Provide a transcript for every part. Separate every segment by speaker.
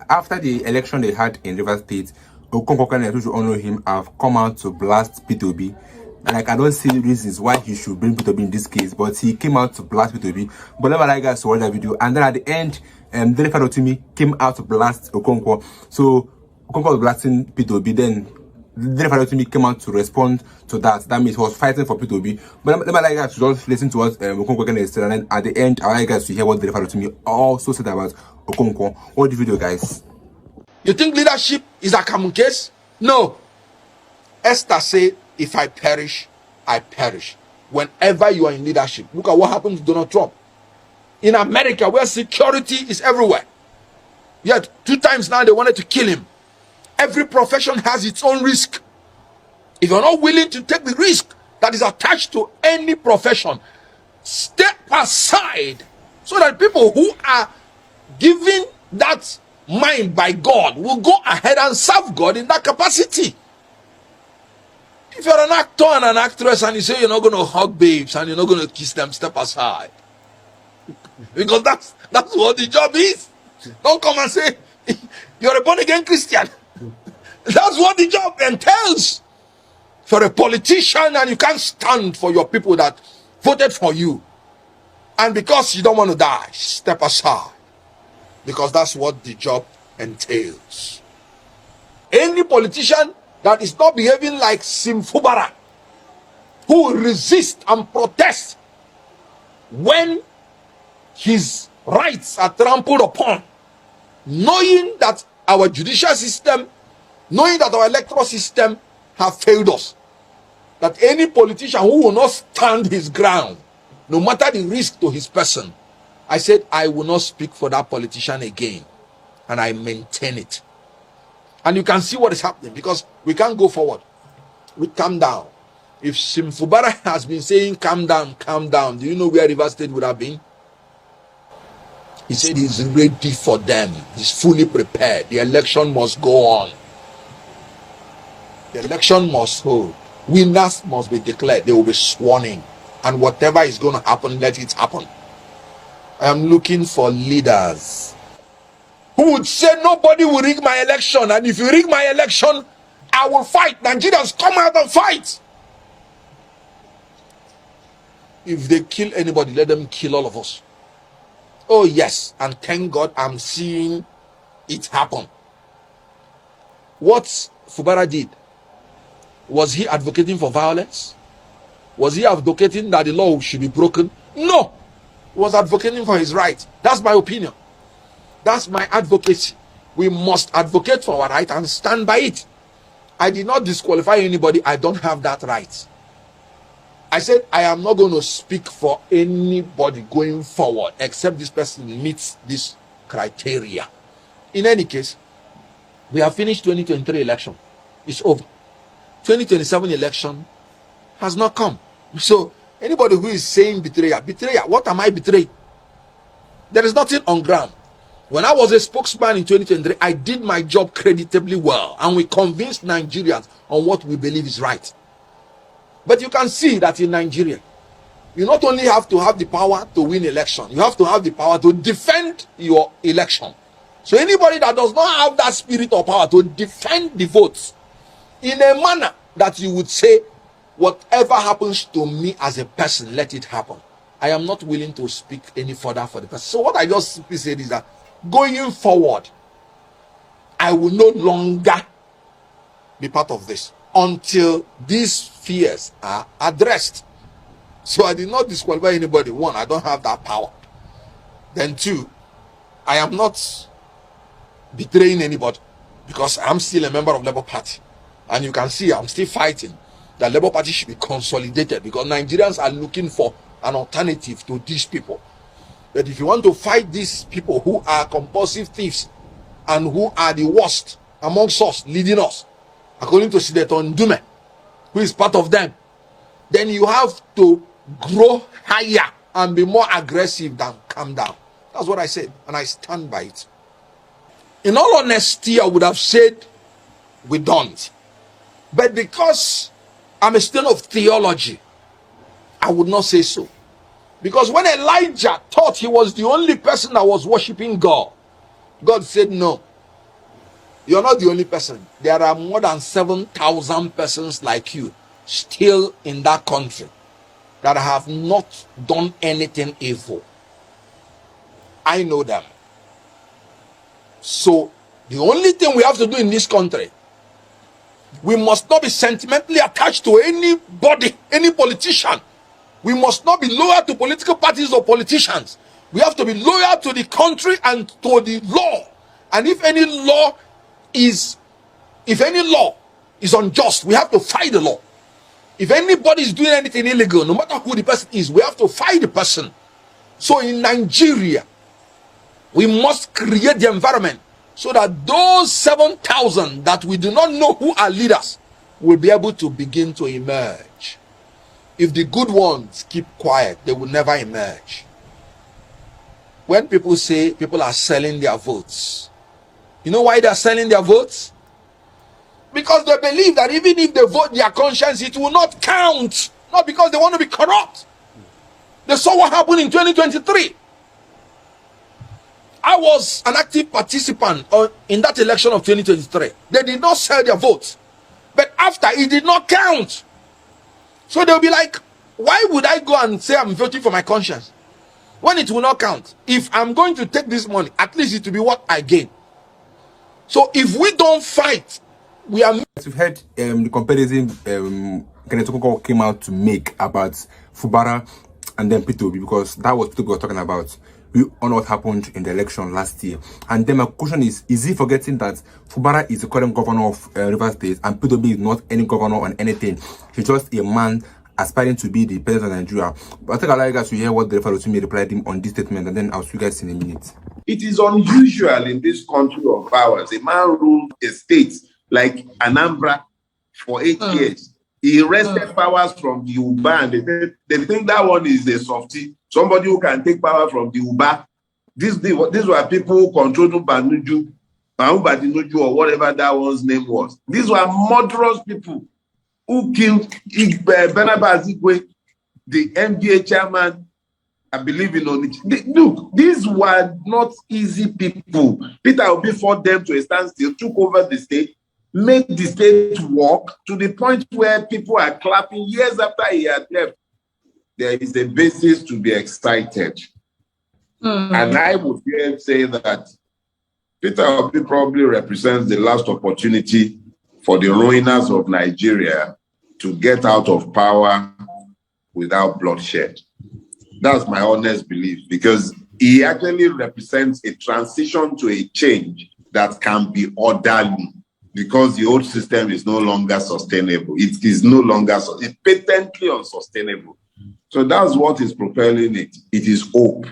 Speaker 1: after the election they had in Rivers State, Okonkwo Kenneth, who should honor him, have come out to blast P2B. Like, I don't see reasons why he should bring P2B in this case, but he came out to blast P2B. But never like guys to watch that video. And then at the end, Dele Farotimi came out to blast Okonkwo. So Okonkwo was blasting P2B, then Dele Farotimi came out to respond to that. That means he was fighting for P2B. But never like guys to just listen to what Okonkwo Kenneth said, and then at the end, I like guys to hear what Dele Farotimi also said about Okonkwo. Watch the video, guys.
Speaker 2: You think leadership is a common case? No. Esther said, if I perish, I perish. Whenever you are in leadership, look at what happened to Donald Trump. In America, where security is everywhere. Yet, 2 times now they wanted to kill him. Every profession has its own risk. If you're not willing to take the risk that is attached to any profession, step aside so that people who are given that mind by God will go ahead and serve God in that capacity. If you're an actor and an actress and you say you're not going to hug babes and you're not going to kiss them, step aside. Because that's what the job is. Don't come and say you're a born-again Christian. That's what the job entails. If you're a politician and you can't stand for your people that voted for you, and because you don't want to die, step aside. Because that's what the job entails. Any politician that is not behaving like Fubara, who will resist and protest when his rights are trampled upon, knowing that our judicial system, knowing that our electoral system have failed us, that any politician who will not stand his ground, no matter the risk to his person, I said I will not speak for that politician again, and I maintain it. And you can see what is happening, because we can't go forward. We calm down. If Fubara has been saying calm down, do you know where Rivers State would have been? He said he's ready for them. He's fully prepared. The election must go on. The election must hold. Winners must be declared. They will be sworn in. And whatever is going to happen, let it happen. I am looking for leaders who would say nobody will rig my election, and if you rig my election, I will fight. Nigerians, come out and fight. If they kill anybody, let them kill all of us. Oh yes, and thank God I'm seeing it happen. What Fubara did, was he advocating for violence? Was he advocating that the law should be broken? No. He was advocating for his right. That's my opinion. That's my advocacy. We must advocate for our right and stand by it. I did not disqualify anybody. I don't have that right. I said I am not going to speak for anybody going forward except this person meets this criteria. In any case, we have finished 2023 election. It's over. 2027 election has not come. So anybody who is saying betrayal, what am I betraying? There is nothing on ground. When I was a spokesman in 2023, I did my job creditably well, and we convinced Nigerians on what we believe is right. But you can see that in Nigeria, you not only have to have the power to win election, you have to have the power to defend your election. So anybody that does not have that spirit or power to defend the votes in a manner that you would say, whatever happens to me as a person, let it happen, I am not willing to speak any further for the person. So what I just simply said is that going forward, I will no longer be part of this until these fears are addressed. So I did not disqualify anybody. One, I don't have that power. Then two, I am not betraying anybody, because I'm still a member of Labour Party. And you can see I'm still fighting that Labour Party should be consolidated, because Nigerians are looking for an alternative to these people. That if you want to fight these people who are compulsive thieves and who are the worst amongst us, leading us, according to Senator Ndume, who is part of them, then you have to grow higher and be more aggressive than calm down. That's what I said, and I stand by it. In all honesty, I would have said we don't. But because I'm a student of theology, I would not say so. Because when Elijah thought he was the only person that was worshiping God, God said no. You're not the only person. There are more than 7,000 persons like you still in that country that have not done anything evil. I know them. So the only thing we have to do in this country, we must not be sentimentally attached to anybody, any politician. We must not be loyal to political parties or politicians. We have to be loyal to the country and to the law. And if any law is unjust, we have to fight the law. If anybody is doing anything illegal, no matter who the person is, we have to fight the person. So in Nigeria, we must create the environment so that those 7,000 that we do not know who are leaders will be able to begin to emerge. If the good ones keep quiet, they will never emerge. When people say people are selling their votes, you know why they are selling their votes? Because they believe that even if they vote their conscience, it will not count. Not because they want to be corrupt. They saw what happened in 2023. I was an active participant in that election of 2023. They did not sell their votes. But after, it did not count. So they'll be like, why would I go and say I'm voting for my conscience when it will not count? If I'm going to take this money, at least it will be what I gain. So if we don't fight, we are...
Speaker 1: We've heard the comparison Kenneth Okonkwo came out to make about Fubara and then P2B, because that was what we were talking about. We all know what happened in the election last year. And then my question is he forgetting that Fubara is the current governor of Rivers State and P2B is not any governor on anything? He's just a man aspiring to be the president of Nigeria. But I think I'd like you guys to hear what Dele Farotimi replied him on this statement, and then I'll see you guys in a minute.
Speaker 3: It is unusual in this country of ours. A man ruled a state like Anambra for 8 years. He wrested powers from the Uba, and they think that one is a softie. Somebody who can take power from the Uba. These were people who controlled Banuju, or whatever that one's name was. These were murderous people who killed Barnabas Igwe, the MDA chairman. I believe in Onitsha. Look, these were not easy people. Peter Obi fought them to a standstill, took over the state, made the state work to the point where people are clapping years after he had left. There is a basis to be excited. And I would say that Peter Obi probably represents the last opportunity for the ruiners of Nigeria to get out of power without bloodshed. That's my honest belief, because he actually represents a transition to a change that can be orderly, because the old system is no longer sustainable. It is no longer, it's patently unsustainable. So that's what is propelling it. It is hope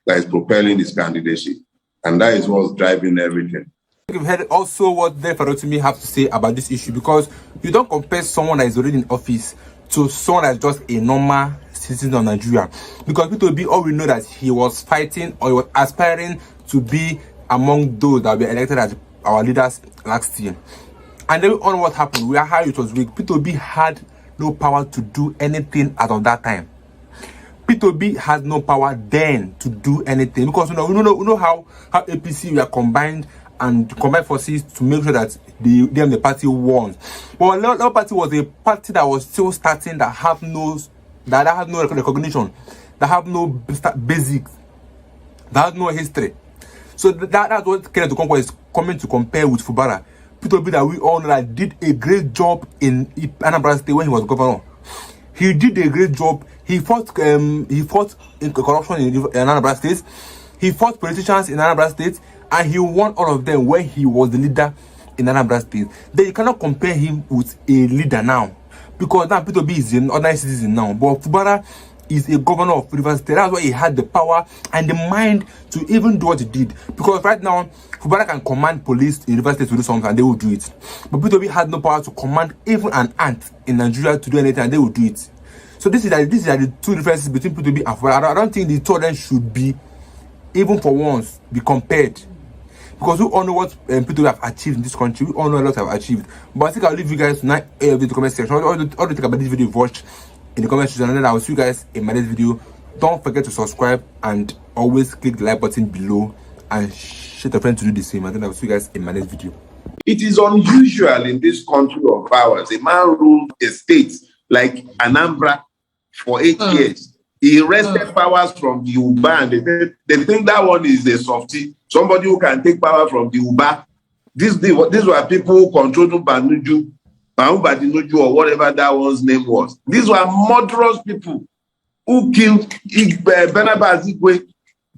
Speaker 3: that is propelling his candidacy. And that is what's driving everything.
Speaker 1: We've heard also what Dele Farotimi have to say about this issue, because you don't compare someone that is already in office to someone that's just a normal citizen of Nigeria. Because P2B, all we know that he was fighting or he was aspiring to be among those that were elected as our leaders last year. And then on what happened, we are how it was weak. P2B had no power to do anything as of that time. P2B has no power then to do anything, because we know how APC were combined and combined forces to make sure that the party won. But the party was a party that was still starting, that have no recognition, that have no basics, that has no history. So that's what Kenneth Okonkwo is coming to compare with Fubara. P2B that we all know that did a great job in Anambra State when he was governor. He did a great job. He fought in corruption in Anambra State. He fought politicians in Anambra State, and he won all of them when he was the leader in Anambra State. Then you cannot compare him with a leader now, because now P2B is an ordinary citizen now. But Fubara is a governor of Rivers State. That's why he had the power and the mind to even do what he did. Because right now, Fubara can command police in Rivers State to do something and they will do it. But P2B had no power to command even an ant in Nigeria to do anything and they will do it. So these are the two differences between P2B and Fubara. I don't think the two of them should be, even for once, be compared. Because we all know what P2B have achieved in this country. We all know a lot have achieved. But I think I'll leave you guys tonight in the comment section. All the think about this video you've watched in the comment section, and then I'll see you guys in my next video. Don't forget to subscribe and always click the like button below and share your friend to do the same, and then I'll see you guys in my next video.
Speaker 3: It is unusual in this country of ours. A man ruled a state like Anambra for 8 years. He wrested powers from the Uba, and they think that one is a softie, somebody who can take power from the Uba. These were people who controlled Banuju, Badinuju, or whatever that one's name was. These were murderous people who killed Benaba Azikwe,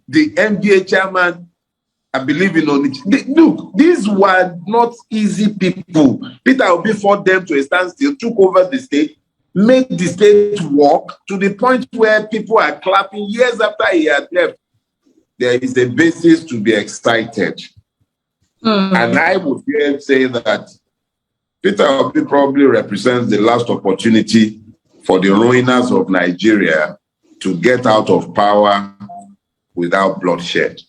Speaker 3: the NBA chairman. I believe in Onitsha. Look, these were not easy people. Peter Obi fought them to a standstill, took over the state, made the state work to the point where people are clapping years after he had left. There is a basis to be excited. And I would dare say that Peter Obi probably represents the last opportunity for the ruiners of Nigeria to get out of power without bloodshed.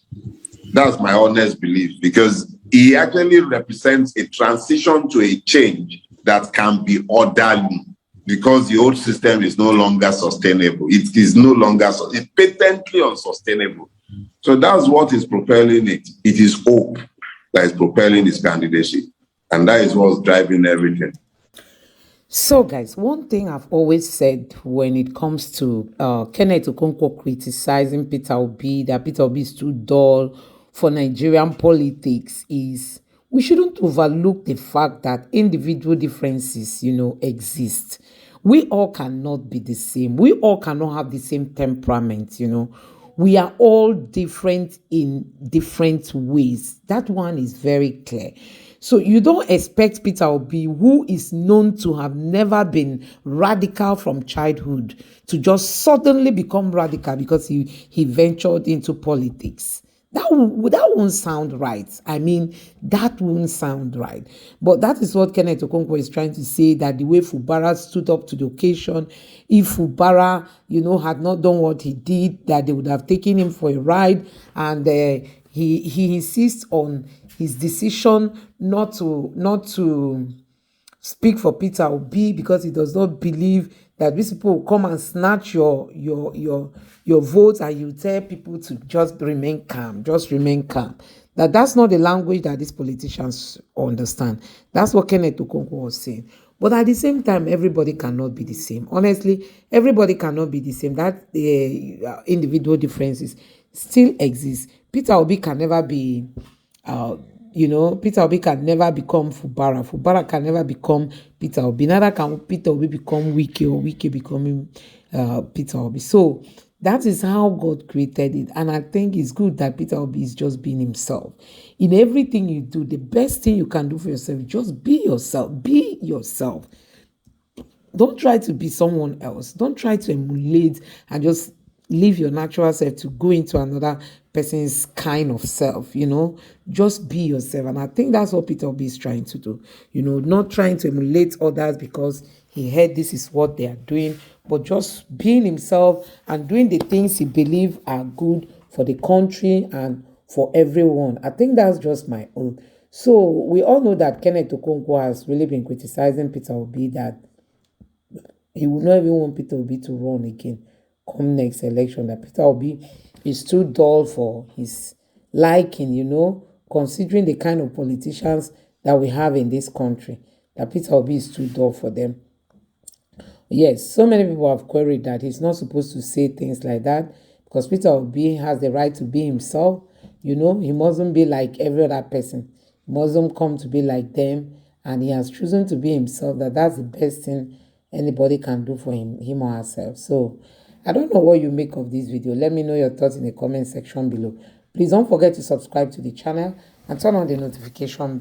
Speaker 3: That's my honest belief, because he actually represents a transition to a change that can be orderly, because the old system is no longer sustainable. It is no longer, it's patently unsustainable. So that's what is propelling it. It is hope that is propelling his candidacy. And that is what's driving everything.
Speaker 4: So, guys, one thing I've always said when it comes to Kenneth Okonkwo criticizing Peter Obi, that Peter Obi is too dull for Nigerian politics, is we shouldn't overlook the fact that individual differences, exist. We all cannot be the same. We all cannot have the same temperament, We are all different in different ways. That one is very clear. So you don't expect Peter Obi, who is known to have never been radical from childhood, to just suddenly become radical because he ventured into politics. That won't sound right. I mean, that won't sound right. But that is what Kenneth Okonkwo is trying to say, that the way Fubara stood up to the occasion, if Fubara, had not done what he did, that they would have taken him for a ride. And he insists on his decision not to speak for Peter Obi, because he does not believe that these people will come and snatch your votes, and you tell people to just remain calm, That's not the language that these politicians understand. That's what Kenneth Okonkwo was saying. But at the same time, everybody cannot be the same. Honestly, everybody cannot be the same. That individual differences still exist. Peter Obi can never be Peter Obi can never become Fubara. Fubara can never become Peter Obi. Neither can Peter Obi become Wike, or Wike becoming Peter Obi. So that is how God created it. And I think it's good that Peter Obi is just being himself. In everything you do, the best thing you can do for yourself is just be yourself. Be yourself. Don't try to be someone else. Don't try to emulate and just leave your natural self to go into another person's kind of self, Just be yourself. And I think that's what Peter Obi is trying to do, not trying to emulate others because he heard this is what they are doing, but just being himself and doing the things he believes are good for the country and for everyone. I think that's just my own. So we all know that Kenneth Okonkwo has really been criticizing Peter Obi, that he would not even want Peter Obi to run again come next election, that Peter Obi is too dull for his liking, considering the kind of politicians that we have in this country, that Peter Obi is too dull for them. Yes, so many people have queried that he's not supposed to say things like that, because Peter Obi has the right to be himself. He mustn't be like every other person. He mustn't come to be like them, and he has chosen to be himself. That's the best thing anybody can do for him or herself. So I don't know what you make of this video. Let me know your thoughts in the comment section below. Please don't forget to subscribe to the channel and turn on the notification bell.